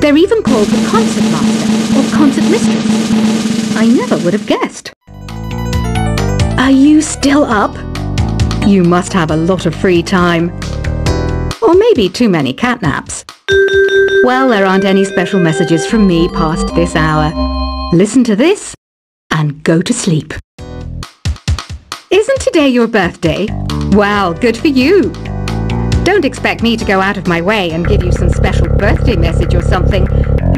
They're even called the concert master or concert mistress. I never would have guessed. Are you still up? You must have a lot of free time. Or maybe too many catnaps. Well, there aren't any special messages from me past this hour. Listen to this and go to sleep. Isn't today your birthday? Well, good for you. Don't expect me to go out of my way and give you some special birthday message or something,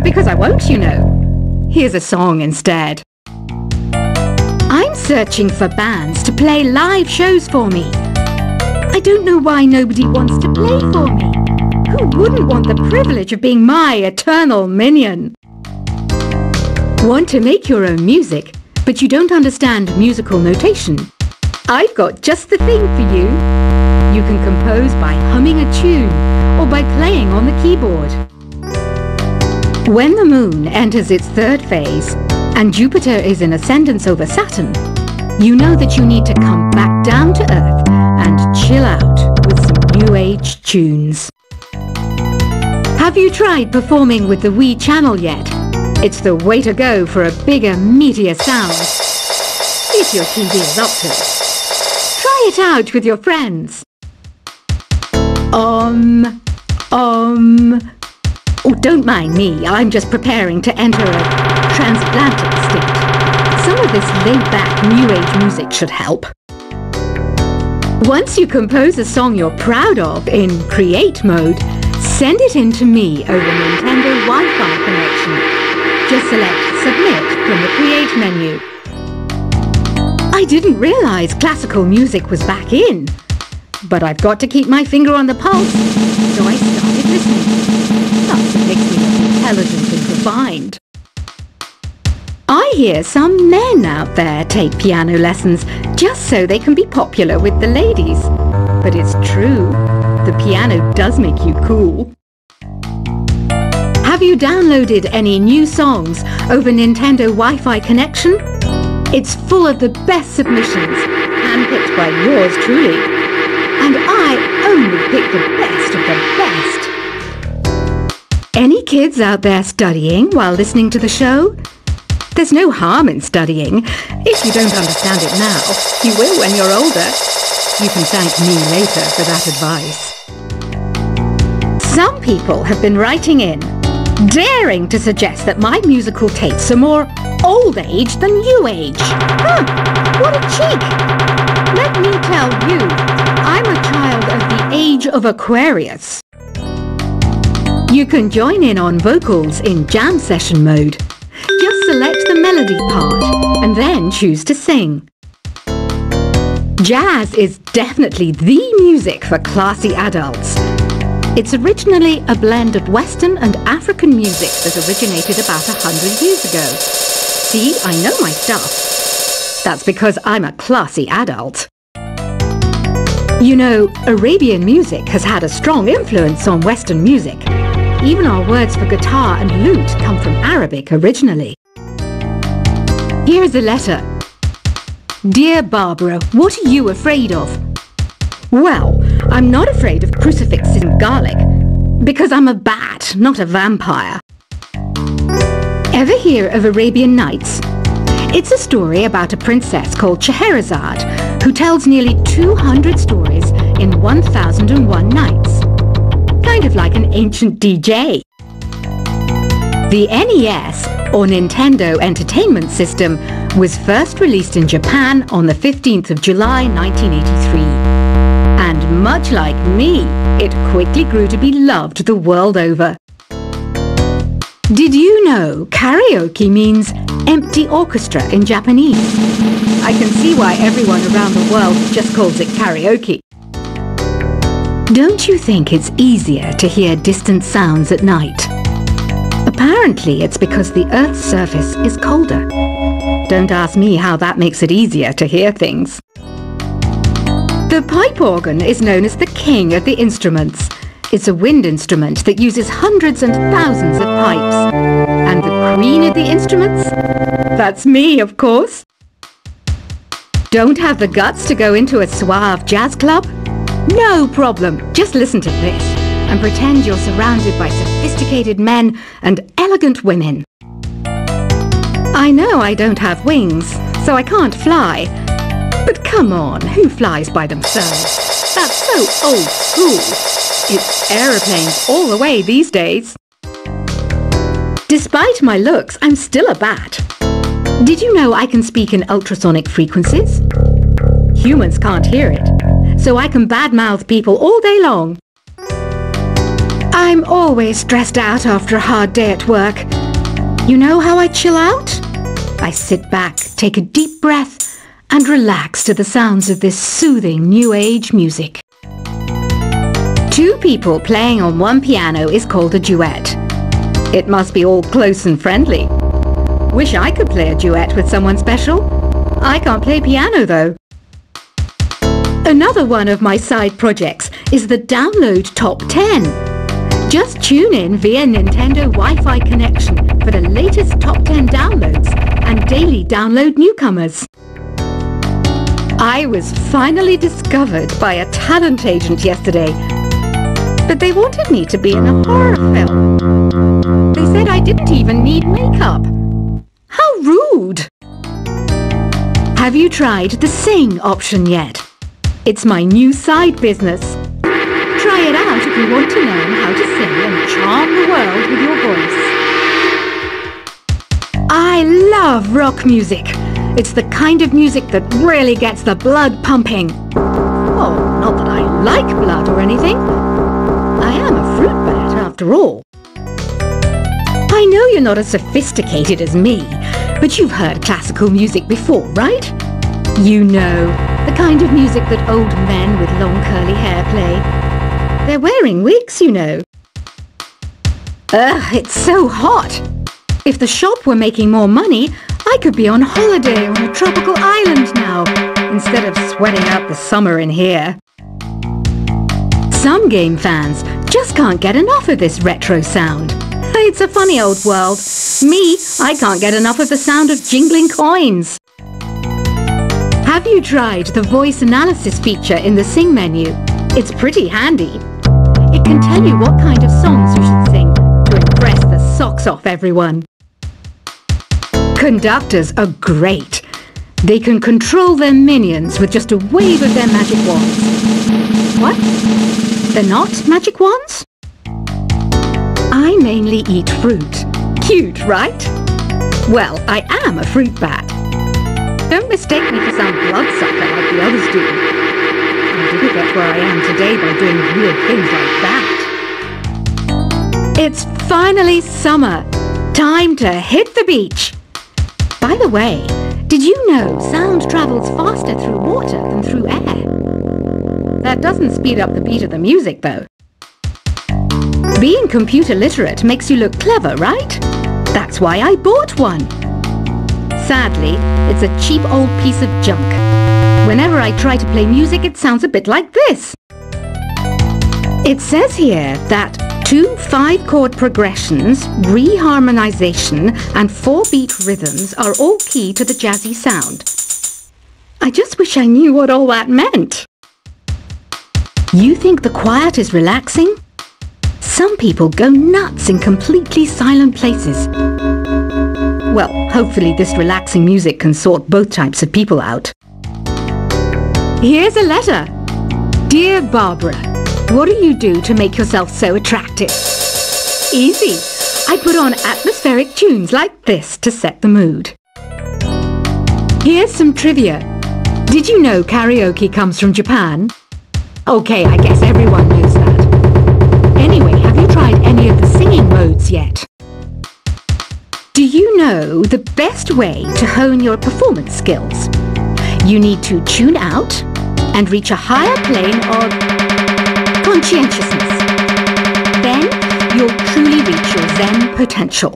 because I won't, you know. Here's a song instead. I'm searching for bands to play live shows for me. I don't know why nobody wants to play for me. Who wouldn't want the privilege of being my eternal minion? Want to make your own music, but you don't understand musical notation? I've got just the thing for you. You can compose by humming a tune or by playing on the keyboard. When the moon enters its third phase and Jupiter is in ascendance over Saturn, you know that you need to come back down to Earth and chill out with some new age tunes. Have you tried performing with the Wii channel yet? It's the way to go for a bigger, meatier sound. If your TV is up to it. Try it out with your friends. Oh, don't mind me. I'm just preparing to enter a transatlantic state. Some of this laid-back New Age music should help. Once you compose a song you're proud of in Create mode, send it in to me over Nintendo Wi-Fi connection. Just select Submit from the Create menu. I didn't realize classical music was back in. But I've got to keep my finger on the pulse, so I started listening. Plus, it makes me look intelligent and refined. I hear some men out there take piano lessons just so they can be popular with the ladies. But it's true, the piano does make you cool. Have you downloaded any new songs over Nintendo Wi-Fi connection? It's full of the best submissions, handpicked by yours truly. And I only pick the best of the best. Any kids out there studying while listening to the show? There's no harm in studying. If you don't understand it now, you will when you're older. You can thank me later for that advice. Some people have been writing in, daring to suggest that my musical tastes are more old age than new age. Huh, what a cheek! Let me tell you, I'm a child of the age of Aquarius. You can join in on vocals in jam session mode. Just select the melody part and then choose to sing. Jazz is definitely the music for classy adults. It's originally a blend of Western and African music that originated about 100 years ago. See, I know my stuff. That's because I'm a classy adult. You know, Arabian music has had a strong influence on Western music. Even our words for guitar and lute come from Arabic originally. Here's a letter. Dear Barbara, what are you afraid of? Well, I'm not afraid of crucifixes and garlic, because I'm a bat, not a vampire. Ever hear of Arabian Nights? It's a story about a princess called Scheherazade, who tells nearly 200 stories in 1001 nights. Kind of like an ancient DJ. The NES, or Nintendo Entertainment System, was first released in Japan on the 15th of July 1983. And much like me, it quickly grew to be loved the world over. Did you know karaoke means empty orchestra in Japanese? I can see why everyone around the world just calls it karaoke. Don't you think it's easier to hear distant sounds at night? Apparently it's because the Earth's surface is colder. Don't ask me how that makes it easier to hear things. The pipe organ is known as the king of the instruments. It's a wind instrument that uses hundreds and thousands of pipes. And the queen of the instruments? That's me, of course. Don't have the guts to go into a suave jazz club? No problem, just listen to this. and pretend you're surrounded by sophisticated men and elegant women. I know I don't have wings, so I can't fly. But come on, who flies by themselves? That's so old school. It's aeroplanes all the way these days. Despite my looks, I'm still a bat. Did you know I can speak in ultrasonic frequencies? Humans can't hear it, so I can badmouth people all day long. I'm always stressed out after a hard day at work. You know how I chill out? I sit back, take a deep breath, and relax to the sounds of this soothing new age music. Two people playing on one piano is called a duet. It must be all close and friendly. Wish I could play a duet with someone special. I can't play piano though. Another one of my side projects is the Download Top 10. Just tune in via Nintendo Wi-Fi connection for the latest Top 10 downloads and daily download newcomers. I was finally discovered by a talent agent yesterday, but they wanted me to be in a horror film. They said I didn't even need makeup. How rude! Have you tried the Sing option yet? It's my new side business. Try it out if you want to learn how to sing and charm the world with your voice. I love rock music. It's the kind of music that really gets the blood pumping. Well, not that I like blood or anything. I am a fruit bat after all. I know you're not as sophisticated as me, but you've heard classical music before, right? You know, the kind of music that old men with long curly hair play. They're wearing wigs, you know. Ugh, it's so hot. If the shop were making more money, I could be on holiday on a tropical island now, instead of sweating out the summer in here. Some game fans just can't get enough of this retro sound. It's a funny old world. Me, I can't get enough of the sound of jingling coins. Have you tried the voice analysis feature in the Sing menu? It's pretty handy. It can tell you what kind of songs you should sing to impress the socks off everyone. Conductors are great. They can control their minions with just a wave of their magic wands. What? They're not magic wands? I mainly eat fruit. Cute, right? Well, I am a fruit bat. Don't mistake me for some bloodsucker like the others do. I didn't get where I am today by doing weird things like that. It's finally summer. Time to hit the beach. By the way, did you know sound travels faster through water than through air? That doesn't speed up the beat of the music, though. Being computer literate makes you look clever, right? That's why I bought one. Sadly, it's a cheap old piece of junk. Whenever I try to play music, it sounds a bit like this. It says here that 2 5-chord progressions, reharmonization, and 4-beat rhythms are all key to the jazzy sound. I just wish I knew what all that meant. You think the quiet is relaxing? Some people go nuts in completely silent places. Well, hopefully this relaxing music can sort both types of people out. Here's a letter. Dear Barbara, what do you do to make yourself so attractive? Easy. I put on atmospheric tunes like this to set the mood. Here's some trivia. Did you know karaoke comes from Japan? Okay, I guess everyone knows that. Anyway, have you tried any of the singing modes yet? Do you know the best way to hone your performance skills? You need to tune out and reach a higher plane of conscientiousness. Then you'll truly reach your Zen potential.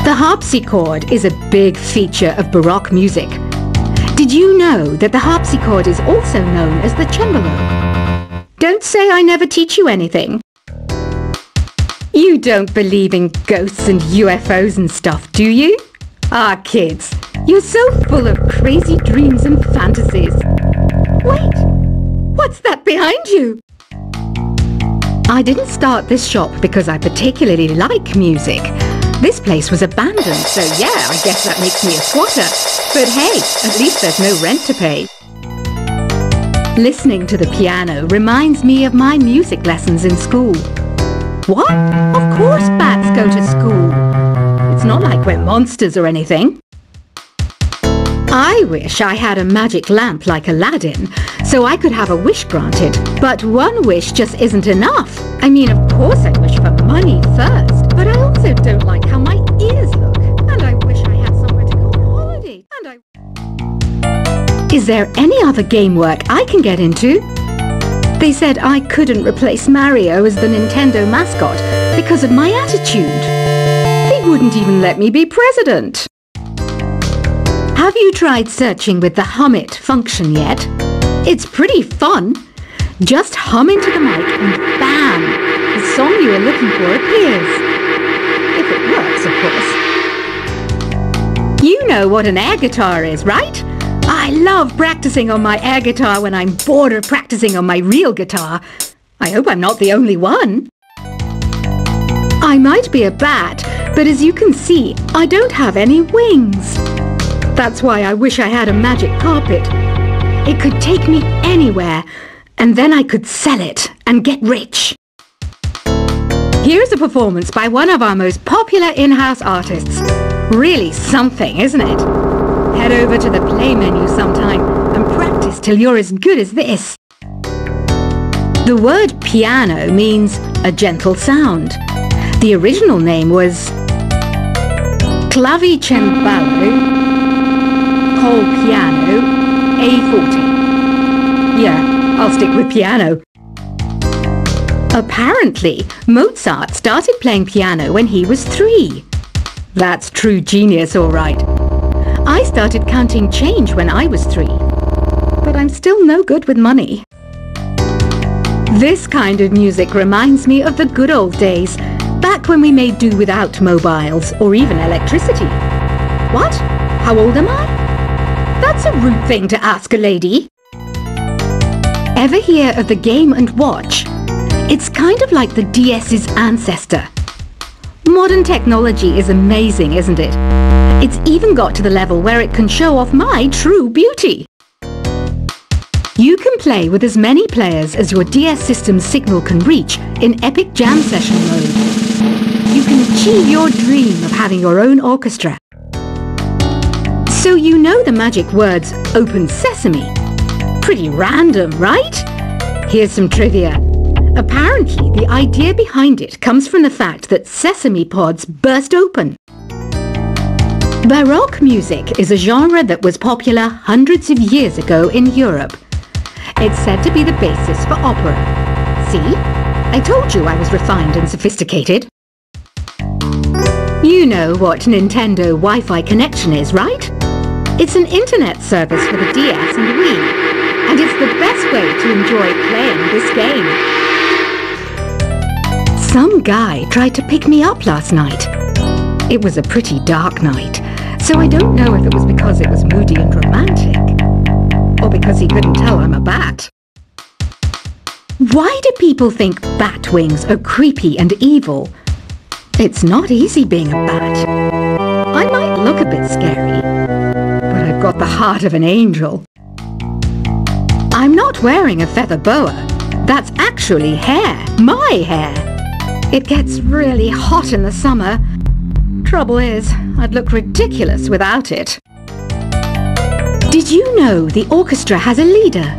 The harpsichord is a big feature of Baroque music. Did you know that the harpsichord is also known as the cembalo? Don't say I never teach you anything. You don't believe in ghosts and UFOs and stuff, do you? Ah, kids, you're so full of crazy dreams and fantasies. Wait, what's that behind you? I didn't start this shop because I particularly like music. This place was abandoned, so yeah, I guess that makes me a squatter. But hey, at least there's no rent to pay. Listening to the piano reminds me of my music lessons in school. What? Of course bats go to school. It's not like we're monsters or anything. I wish I had a magic lamp like Aladdin, so I could have a wish granted. But one wish just isn't enough. I mean, of course I wish for money first, but I also don't like how my ears look. And I wish I had somewhere to go on holiday. Is there any other game work I can get into? They said I couldn't replace Mario as the Nintendo mascot because of my attitude. They wouldn't even let me be president. Have you tried searching with the Hum It function yet? It's pretty fun. Just hum into the mic and bam! The song you are looking for appears. If it works, of course. You know what an air guitar is, right? I love practicing on my air guitar when I'm bored of practicing on my real guitar. I hope I'm not the only one. I might be a bat, but as you can see, I don't have any wings. That's why I wish I had a magic carpet. It could take me anywhere, and then I could sell it and get rich. Here's a performance by one of our most popular in-house artists. Really something, isn't it? Head over to the play menu sometime and practice till you're as good as this. The word piano means a gentle sound. The original name was Clavicembalo col piano A40. Yeah, I'll stick with piano. Apparently, Mozart started playing piano when he was 3. That's true genius, all right. I started counting change when I was 3, but I'm still no good with money. This kind of music reminds me of the good old days, back when we made do without mobiles or even electricity. What? How old am I? That's a rude thing to ask a lady. Ever hear of the Game & Watch? It's kind of like the DS's ancestor. Modern technology is amazing, isn't it? It's even got to the level where it can show off my true beauty. You can play with as many players as your DS system's signal can reach in Epic Jam Session mode. You can achieve your dream of having your own orchestra. So you know the magic words "Open Sesame." Pretty random, right? Here's some trivia. Apparently, the idea behind it comes from the fact that sesame pods burst open. Baroque music is a genre that was popular hundreds of years ago in Europe. It's said to be the basis for opera. See? I told you I was refined and sophisticated. You know what Nintendo Wi-Fi connection is, right? It's an internet service for the DS and Wii, and it's the best way to enjoy playing this game. Some guy tried to pick me up last night. It was a pretty dark night, so I don't know if it was because it was moody and romantic, or because he couldn't tell I'm a bat. Why do people think bat wings are creepy and evil? It's not easy being a bat. I might look a bit scary, but I've got the heart of an angel. I'm not wearing a feather boa. That's actually hair, my hair. It gets really hot in the summer. Trouble is, I'd look ridiculous without it. Did you know the orchestra has a leader?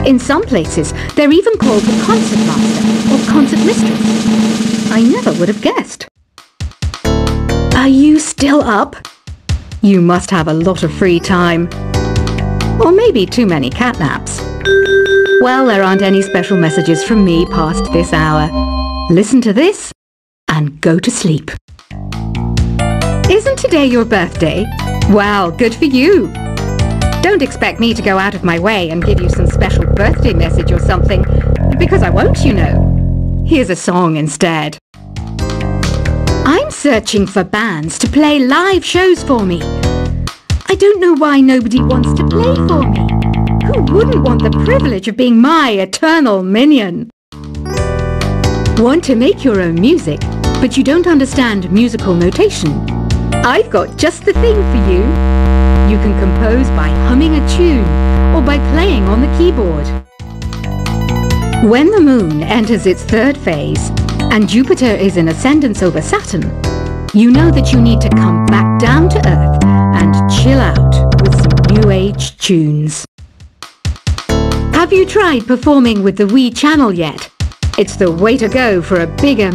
In some places, they're even called the concertmaster or concertmistress. I never would have guessed. Are you still up? You must have a lot of free time. Or maybe too many catnaps. Well, there aren't any special messages from me past this hour. Listen to this and go to sleep. Isn't today your birthday? Well, good for you. Don't expect me to go out of my way and give you some special birthday message or something, because I won't, you know. Here's a song instead. I'm searching for bands to play live shows for me. I don't know why nobody wants to play for me. Who wouldn't want the privilege of being my eternal minion? Want to make your own music, but you don't understand musical notation? I've got just the thing for you. You can compose by humming a tune or by playing on the keyboard. When the Moon enters its third phase and Jupiter is in ascendance over Saturn, you know that you need to come back down to Earth and chill out with some New Age tunes. Have you tried performing with the Wii channel yet? It's the way to go for a bigger